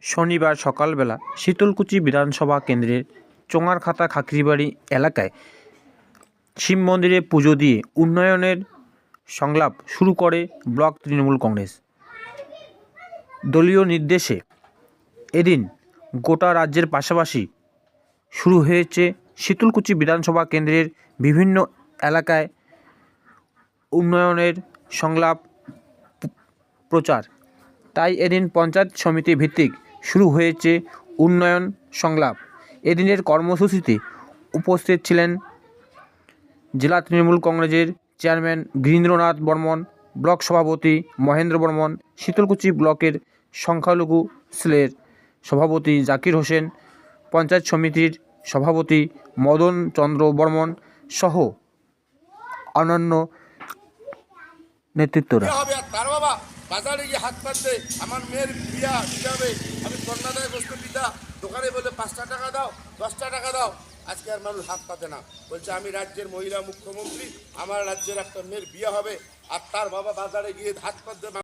শনিবার সকালবেলা শীতলকুচি বিধানসভা কেন্দ্রের চোঙারখাতা খাকরিবাড়ি এলাকায় শিব মন্দিরে পুজো দিয়ে উন্নয়নের সংলাপ শুরু করে ব্লক তৃণমূল কংগ্রেস। দলীয় নির্দেশে এদিন গোটা রাজ্যের পাশাপাশি শুরু হয়েছে শীতলকুচি বিধানসভা কেন্দ্রের বিভিন্ন এলাকায় উন্নয়নের সংলাপ প্রচার। তাই এদিন পঞ্চায়েত সমিতি ভিত্তিক শুরু হয়েছে উন্নয়ন সংলাপ। এদিনের কর্মসূচিতে উপস্থিত ছিলেন জেলা তৃণমূল কংগ্রেসের চেয়ারম্যান গিরীন্দ্রনাথ বর্মন, ব্লক সভাপতি মহেন্দ্র বর্মন, শীতলকুচি ব্লকের সংখ্যালঘু সেলের সভাপতি জাকির হোসেন, পঞ্চায়েত সমিতির সভাপতি মদন চন্দ্র বর্মন সহ অন্যান্য নেতৃত্বরা। বাজারে গিয়ে হাত পাতবে, আমার মেয়ের বিয়া দিতে, আমি কন্যাদায়গ্রস্ত পিতা, দোকানে বলে 5টা টাকা দাও, 10টা টাকা দাও। আজকে আর মানুষ হাত পাতে না, বলছে আমি রাজ্যের মহিলা মুখ্যমন্ত্রী, আমার রাজ্যের একটা মেয়ের বিয়া হবে, আর তার বাবা বাজারে গিয়ে হাত পাতবে।